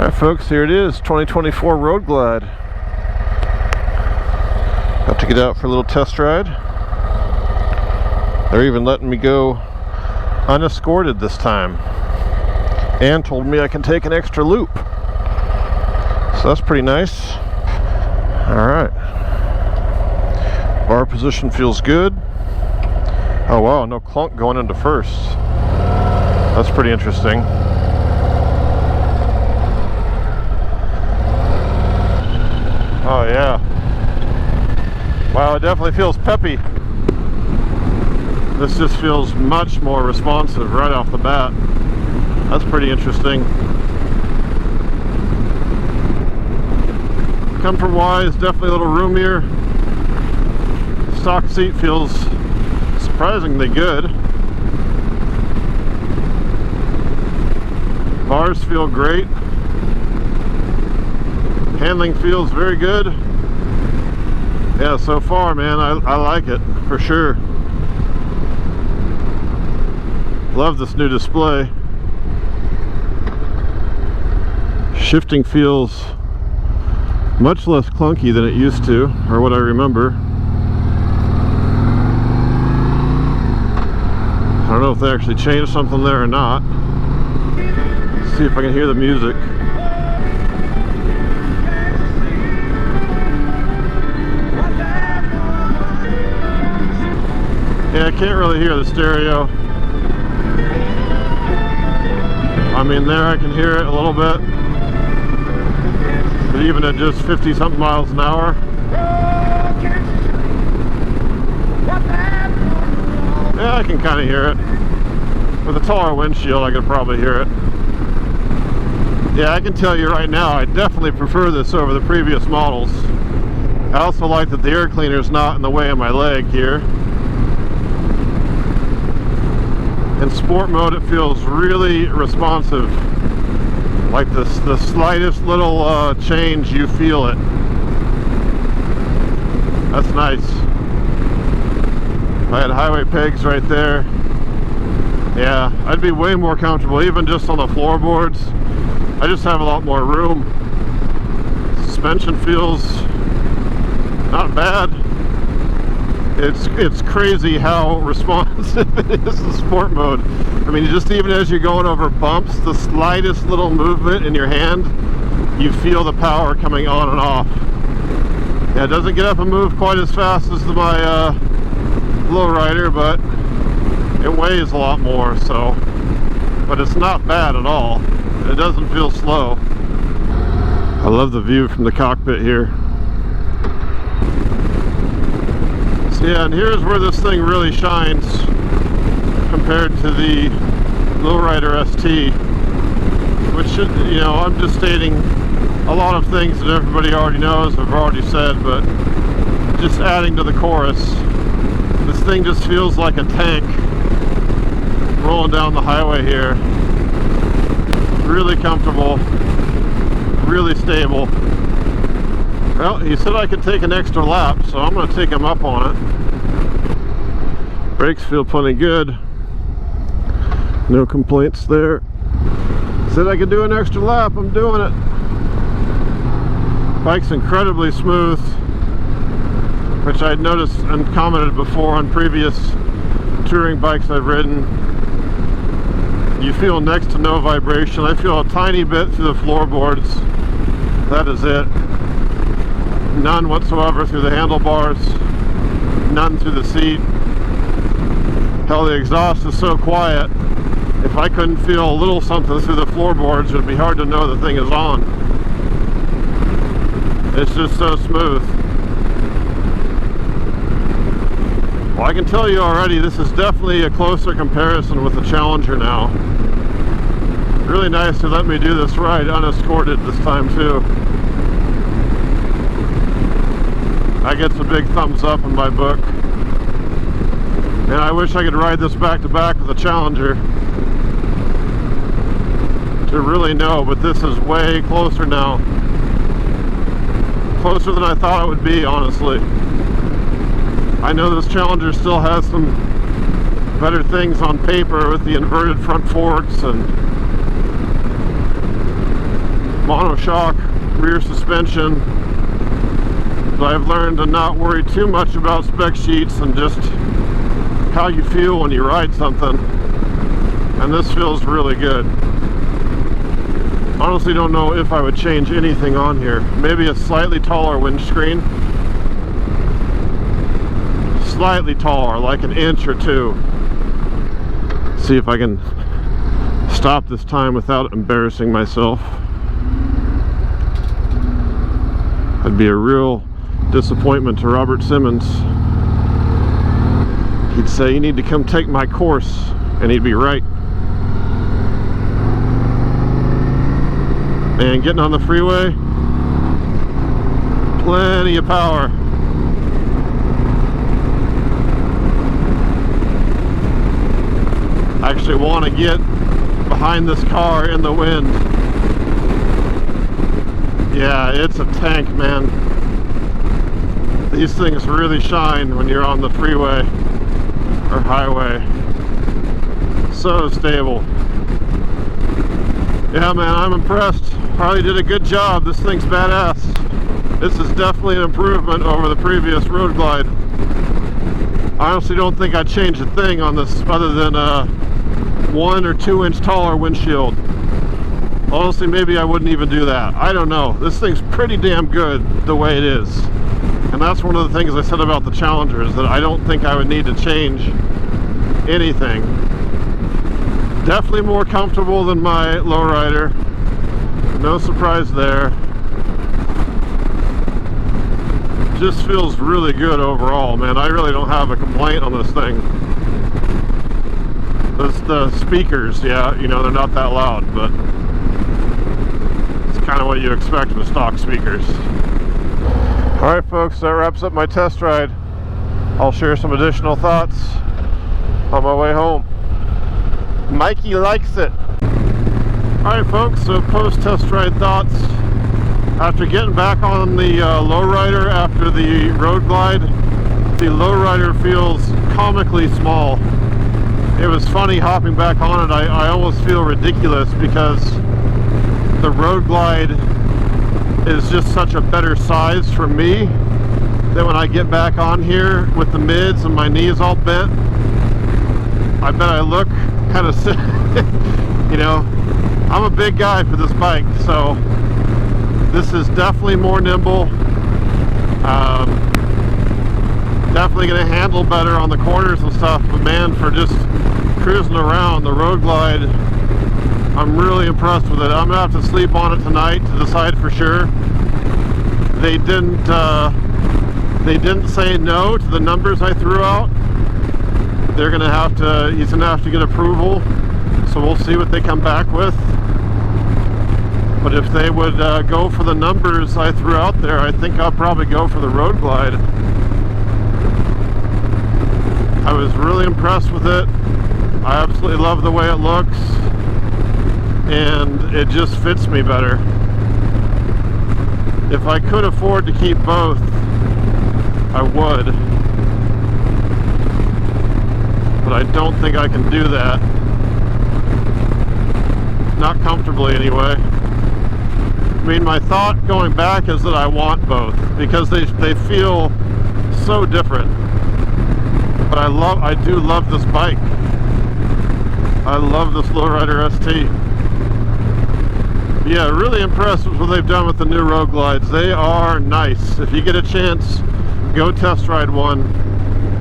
Alright folks, here it is, 2024 Road Glide. Got to get out for a little test ride. They're even letting me go unescorted this time. And told me I can take an extra loop. So that's pretty nice. Alright. Bar position feels good. Oh wow, no clunk going into first. That's pretty interesting. Oh yeah. Wow, it definitely feels peppy. This just feels much more responsive right off the bat. That's pretty interesting. Comfort wise, definitely a little roomier. Stock seat feels surprisingly good. Bars feel great. Handling feels very good. Yeah, so far, man, I like it for sure. Love this new display. Shifting feels much less clunky than it used to, or what I remember. I don't know if they actually changed something there or not. Let's see if I can hear the music. Yeah, I can't really hear the stereo. I mean, there I can hear it a little bit. But even at just 50 something miles an hour. Yeah, I can kind of hear it. With a taller windshield, I could probably hear it. Yeah, I can tell you right now, I definitely prefer this over the previous models. I also like that the air cleaner is not in the way of my leg here. In sport mode, it feels really responsive. Like the slightest little change, you feel it. That's nice. If I had highway pegs right there, yeah, I'd be way more comfortable, even just on the floorboards. I just have a lot more room. Suspension feels not bad. It's crazy how responsive it is in sport mode. I mean, just even as you're going over bumps, the slightest little movement in your hand, you feel the power coming on and off. Yeah, it doesn't get up and move quite as fast as my lowrider, but it weighs a lot more, so. But it's not bad at all. It doesn't feel slow. I love the view from the cockpit here. Yeah, and here's where this thing really shines compared to the lowrider ST, which should, you know, I'm just stating a lot of things that everybody already knows, I've already said, but just adding to the chorus, this thing just feels like a tank rolling down the highway here. Really comfortable, really stable. Well, he said I could take an extra lap, so I'm going to take him up on it. Brakes feel plenty good. No complaints there. Said I could do an extra lap, I'm doing it. Bike's incredibly smooth, which I'd noticed and commented before on previous touring bikes I've ridden. You feel next to no vibration. I feel a tiny bit through the floorboards. That is it. None whatsoever through the handlebars, none through the seat. Hell, the exhaust is so quiet, if I couldn't feel a little something through the floorboards, it would be hard to know the thing is on. It's just so smooth. Well, I can tell you already, this is definitely a closer comparison with the Challenger now. Really nice to let me do this ride unescorted this time too. That gets a big thumbs up in my book. And I wish I could ride this back to back with a Challenger to really know, but this is way closer now. Closer than I thought it would be, honestly. I know this Challenger still has some better things on paper with the inverted front forks and monoshock rear suspension. So I've learned to not worry too much about spec sheets and just how you feel when you ride something. And this feels really good. Honestly don't know if I would change anything on here. Maybe a slightly taller windscreen. Slightly taller, like an inch or two. See if I can stop this time without embarrassing myself. That'd be a real disappointment to Robert Simmons. He'd say, "You need to come take my course," and he'd be right. And getting on the freeway, plenty of power. I actually want to get behind this car in the wind. Yeah, it's a tank, man. These things really shine when you're on the freeway or highway. So stable. Yeah, man, I'm impressed. Harley did a good job. This thing's badass. This is definitely an improvement over the previous Road Glide. I honestly don't think I'd change a thing on this other than a 1 or 2 inch taller windshield. Honestly, maybe I wouldn't even do that. I don't know. This thing's pretty damn good the way it is. And that's one of the things I said about the Challenger, is that I don't think I would need to change anything. Definitely more comfortable than my lowrider. No surprise there. Just feels really good overall, man. I really don't have a complaint on this thing. The speakers, yeah, you know, they're not that loud, but it's kind of what you expect with stock speakers. Alright folks, that wraps up my test ride. I'll share some additional thoughts on my way home. Mikey likes it. Alright folks, so post-test ride thoughts. After getting back on the lowrider after the Road Glide, the lowrider feels comically small. It was funny hopping back on it. I almost feel ridiculous because the Road Glide is just such a better size for me that when I get back on here with the mids and my knees all bent, I bet I look kind of sick. You know, I'm a big guy for this bike, so this is definitely more nimble. Definitely going to handle better on the corners and stuff, but man, for just cruising around the Road Glide, I'm really impressed with it. I'm going to have to sleep on it tonight to decide for sure. They didn't say no to the numbers I threw out. He's going to have to get approval, so we'll see what they come back with. But if they would go for the numbers I threw out there, I think I'll probably go for the Road Glide. I was really impressed with it. I absolutely love the way it looks, and it just fits me better. If I could afford to keep both, I would. But I don't think I can do that. Not comfortably anyway. I mean, my thought going back is that I want both because they feel so different. But I do love this bike. I love this lowrider ST. Yeah, really impressed with what they've done with the new Road Glides. They are nice. If you get a chance, go test ride one.